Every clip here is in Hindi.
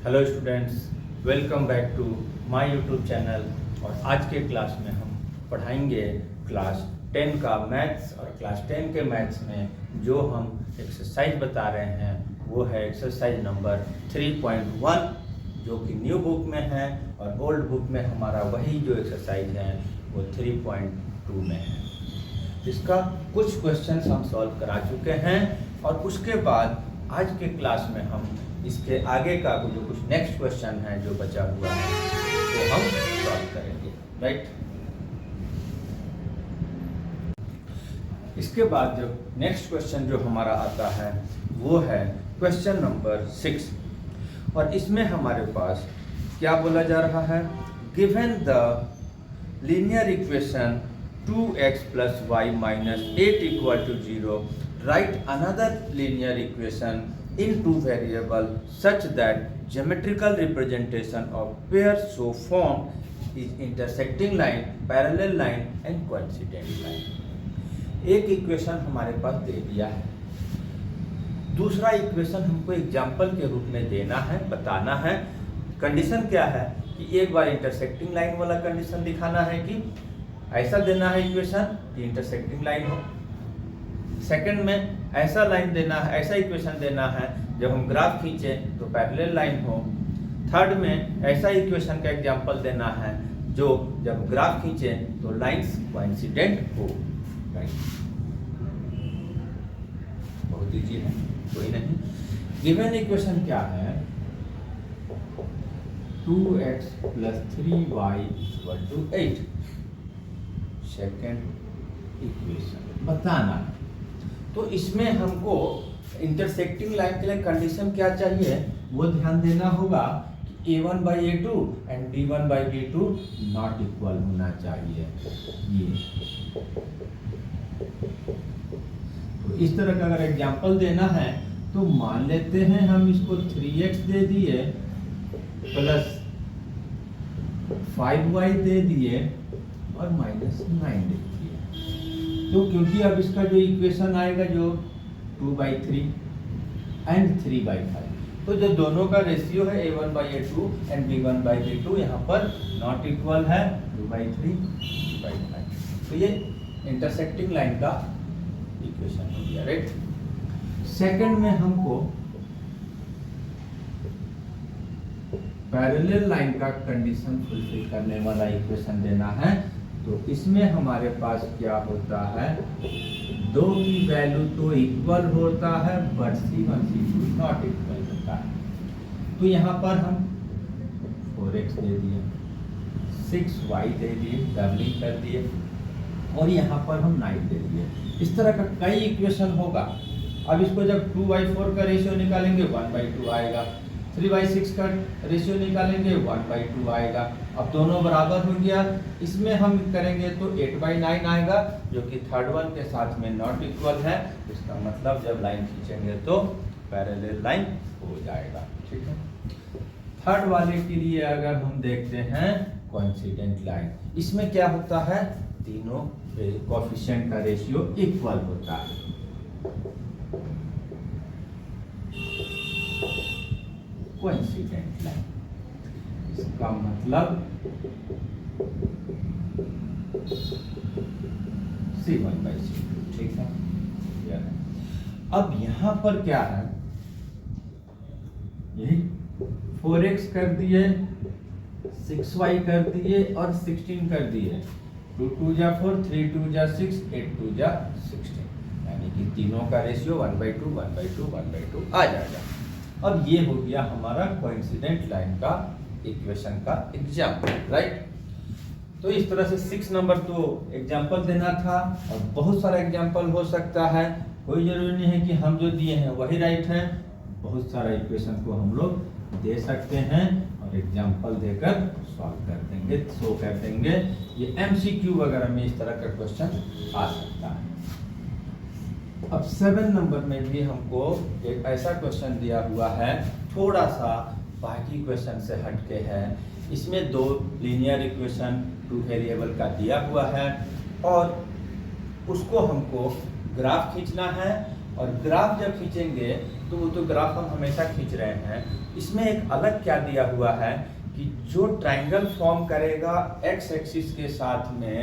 Hello students, welcome back to my YouTube channel. और आज के क्लास में हम पढ़ाएंगे क्लास 10 का मैथ्स। और क्लास 10 के मैथ्स में जो हम एक्सरसाइज बता रहे हैं वो है एक्सरसाइज नंबर 3.1, जो कि न्यू बुक में है, और ओल्ड बुक में हमारा वही जो एक्सरसाइज है वो 3.2 में है। इसका कुछ क्वेश्चंस हम सॉल्व करा चुके हैं, और उसके बाद आज के क्लास में हम इसके आगे का जो कुछ नेक्स्ट क्वेश्चन है जो बचा हुआ है वो हम सॉल्व करेंगे, राइट। इसके बाद जो नेक्स्ट क्वेश्चन जो हमारा आता है वो है क्वेश्चन नंबर 6, और इसमें हमारे पास क्या बोला जा रहा है, given the linear equation 2x + y - 8 = 0, write another linear equation in two variable such that geometrical representation of pair so formed is intersecting line, parallel line and coincident line। एक इक्वेशन हमारे पास दे दिया है, दूसरा इक्वेशन हमको एग्जाम्पल के रूप में देना है, बताना है। कंडीशन क्या है कि एक बार इंटरसेक्टिंग लाइन वाला कंडीशन दिखाना है कि ऐसा देना है इक्वेशन कि इंटरसेक्टिंग लाइन हो। सेकंड में ऐसा लाइन देना है, ऐसा इक्वेशन देना है जब हम ग्राफ खींचें तो पैरेलल लाइन हो। थर्ड में ऐसा इक्वेशन का एग्जांपल देना है जो जब ग्राफ खींचें तो लाइंस कोइंसिडेंट हो। बहुत इजी है, कोई नहीं। गिवन इक्वेशन क्या है, 2x + 3y = 8। सेकेंड इक्वेशन बताना है। तो इसमें हमको इंटरसेक्टिंग लाइन के लिए कंडीशन क्या चाहिए वो ध्यान देना होगा कि a1/a2 and b1/b2 not equal होना चाहिए। ये तो इस तरह का अगर एग्जांपल देना है तो मान लेते हैं हम इसको 3x दे दिए प्लस 5y दे दिए और -9 दे दिए। तो क्योंकि अब इसका जो इक्वेशन आएगा जो 2/3 एंड 3/5, तो जो दोनों का रेशियो है a1/a2 एंड b1/b2 यहाँ पर नॉट इक्वल है 2/3 3/5। तो ये इंटरसेक्टिंग लाइन का इक्वेशन हो गया, राइट। सेकंड में हमको पैरेलल लाइन का कंडीशन फुलफिल करने वाला इक्वेशन देना है। तो इसमें हमारे पास क्या होता है, दो की वैल्यू तो इक्वल होता है but C1 C2 not equal होता है। तो यहाँ पर हम 4x दे दिए, 6y दे दिए, डबलिंग कर दिए, और यहाँ पर हम 9 दे दिए। इस तरह का कई इक्वेशन होगा। अब इसको जब 2/4 का रेशियो निकालेंगे 1/2 आएगा, 3/6 का रेशियो निकालेंगे 1/2 आएगा। अब दोनों बराबर हो गया, इसमें हम करेंगे तो 8/9 आएगा, जो कि थर्ड वन के साथ में नॉट इक्वल है। इसका मतलब जब लाइन खींचेंगे तो पैरेलल लाइन हो जाएगा, ठीक है। थर्ड वाले के लिए अगर हम देखते हैं कोइंसिडेंट लाइन, इसमें क्या होता है, तीनों कोएफिशिएंट का रेशियो इक्वल होता है। कोइंसिडेंट लाइन, इसका मतलब C1/C2, ठीक है। अब यहां पर क्या है, यही 4x कर दिए, 6y कर दिए और 16 कर दिए। 2 2 जा 4, 3 2 जा 6, 8 2 जा 16, यानी कि तीनों का रेशियो 1/2 1/2 1/2 आ जाएगा। अब ये हो गया हमारा कोइंसिडेंट लाइन का इक्वेशन का एग्जाम्पल, राइट। तो इस तरह से 6 नंबर तो एग्जाम्पल देना था, और बहुत सारा एग्जाम्पल हो सकता है। कोई जरूरी नहीं है कि हम जो दिए हैं वही राइट है, बहुत सारा इक्वेशन को हम लोग दे सकते हैं और एग्जाम्पल देकर सॉल्व कर देंगे, शो कर देंगे। ये MCQ वगैरह में इस तरह का क्वेश्चन आ सकता है। अब 7 नंबर में भी हमको एक ऐसा क्वेश्चन दिया हुआ है, थोड़ा सा बाकी क्वेश्चन से हटके है। इसमें दो लीनियर इक्वेशन 2 वेरिएबल का दिया हुआ है, और उसको हमको ग्राफ खींचना है और ग्राफ जब खींचेंगे तो वो तो ग्राफ हम हमेशा खींच रहे हैं, इसमें एक अलग क्या दिया हुआ है कि जो ट्रायंगल फॉर्म करेगा एक्स एक्सिस के साथ में,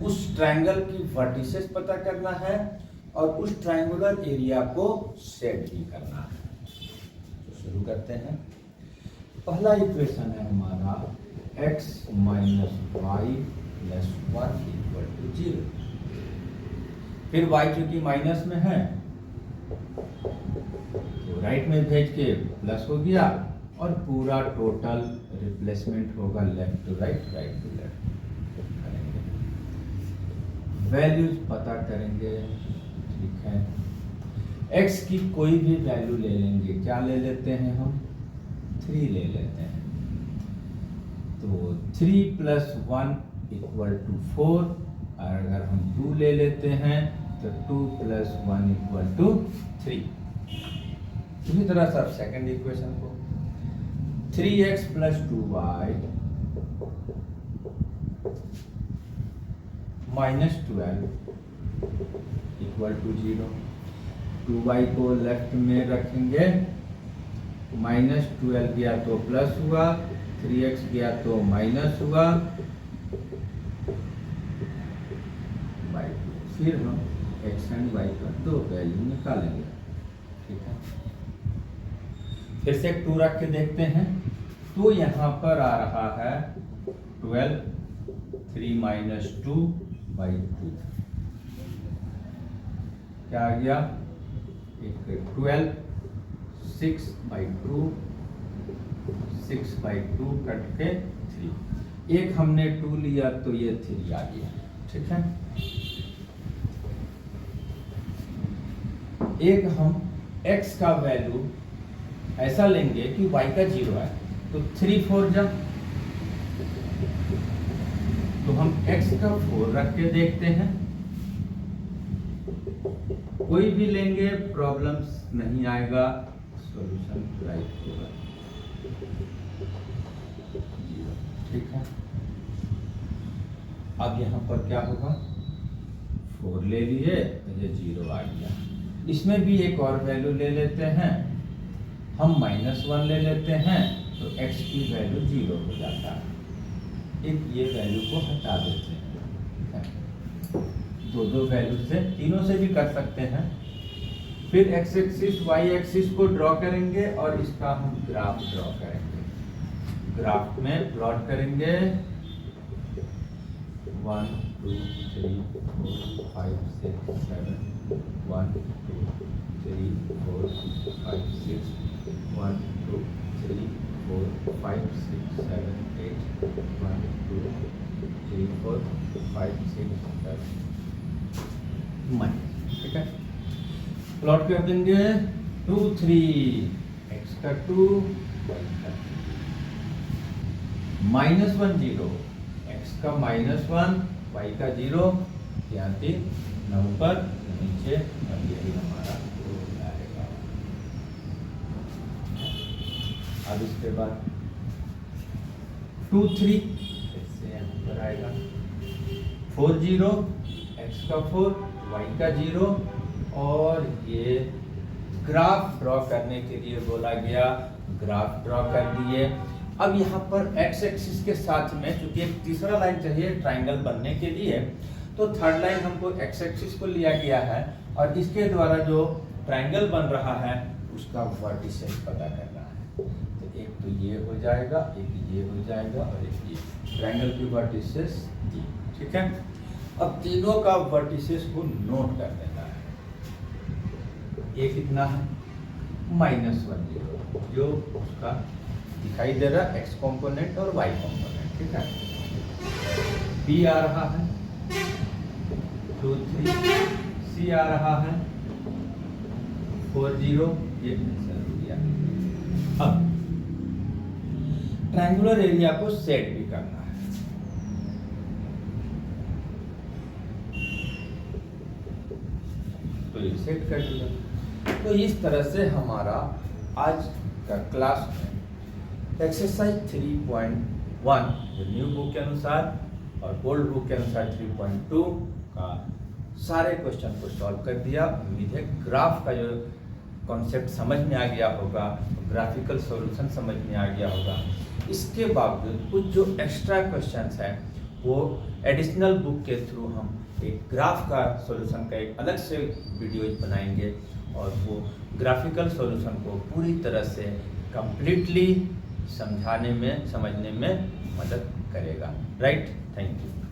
उस ट्रायंगल की वर्टिसेस पता करना है और उस ट्रायंगुलर एरिया को सेट भी करना है। तो शुरू करते हैं। पहला इक्वेशन है हमारा x minus y plus 1 equal to 0। फिर y चूंकि माइनस में है तो राइट में भेज के प्लस हो गया और पूरा टोटल रिप्लेसमेंट होगा left to right, right to left करेंगे। वैल्यूज पता करेंगे, ठीक है। x की कोई भी वैल्यू ले लेंगे, क्या ले लेते हैं हम, 3 ले लेते हैं। तो 3 प्लस 1 इक्वल टू 4, और अगर हम 2 ले लेते हैं तो 2 प्लस 1 इक्वल टू 3। इसी तरह से सेकंड इक्वेशन को 3x plus 2y minus 12 equal to 0। 2y को लेफ्ट में रखेंगे, माइनस 12 गया तो प्लस हुआ, 3x गया तो माइनस हुआ, फिर हम x एंड y का 2 वैल्यू निकालेंगे, ठीक है। फिर से 2 रख के देखते हैं तो यहाँ पर आ रहा है 12, 3 माइनस 2 बाई 2, क्या आ गया, एक 12, 6 बाई 2, 6 बाई 2 कट के 3, एक हमने 2 लिया तो ये 3 आ गया, ठीक है। एक हम x का वैल्यू ऐसा लेंगे कि y का 0 है, तो 3 4 जब, तो हम x का 4 रख के देखते हैं। कोई भी लेंगे प्रॉब्लम्स नहीं आएगा, सॉल्यूशन राइट होगा, ठीक है। अब यहाँ पर क्या होगा, 4 ले लिए तो ये 0 आ गया। इसमें भी एक और वैल्यू ले लेते हैं हम, -1 ले लेते हैं तो x की वैल्यू 0 हो जाता है। एक ये वैल्यू को हटा देते हैं, दो वैल्यू से, तीनों से भी कर सकते हैं। फिर x एक्सिस y एक्सिस को ड्रॉ करेंगे और इसका हम ग्राफ ड्रॉ करेंगे। ग्राफ में प्लॉट करेंगे 1 2 3 4 5 6 7, 1 2 3 4 5 6, 1 2 3 4 5 6 7 8, 1 2 3 4 5 6 7 माइनस, ठीक है। प्लॉट कर देंगे 2 3, x का 2 y का 1 0, x का -1 y का 0, यहाँ 3 ऊपर नीचे, और यही हमारा आएगा। अब इसके बाद 2 3 इससे यहाँ पर आएगा 4 0, x का 4 y का 0, और ये ग्राफ ड्रॉ करने के लिए बोला गया, ग्राफ ड्रॉ कर दिए। अब यहाँ पर x एक्सिस के साथ में चूंकि एक तीसरा लाइन चाहिए ट्रायंगल बनने के लिए, तो थर्ड लाइन हमको x एक्सिस को लिया गया है और इसके द्वारा जो ट्रायंगल बन रहा है उसका वर्टिसेस पता करना है। तो एक तो ये हो जाएगा, एक ये हो जाएगा और एक ये, ट्रायंगल की वर्टिसेस दी, ठीक है। अब तीनों का वर्टिसेस को नोट कर देना है। ये कितना है, -1 0, जो उसका दिखाई दे रहा है x कॉम्पोनेंट और y कॉम्पोनेंट, ठीक है। b आ रहा है 2 3, c आ रहा है 4 0, ये कैंसिल हो गया। अब ट्रायंगुलर एरिया को सेट भी करना है। तो ये सेट कर दिया। तो इस तरह से हमारा आज का क्लास में एक्सरसाइज 3.1 न्यू बुक के अनुसार और ओल्ड बुक के अनुसार 3.2 का सारे क्वेश्चन को सॉल्व कर दिया। उम्मीद है ग्राफ का जो कॉन्सेप्ट समझ में आ गया होगा, ग्राफिकल सॉल्यूशन समझ में आ गया होगा। इसके बावजूद कुछ जो एक्स्ट्रा क्वेश्चंस हैं वो एडिशनल बुक के थ्रू हम एक ग्राफ का सॉल्यूशन का एक अलग से वीडियोज बनाएंगे और वो ग्राफिकल सॉल्यूशन को पूरी तरह से कंप्लीटली समझने में मदद करेगा। Right, thank you.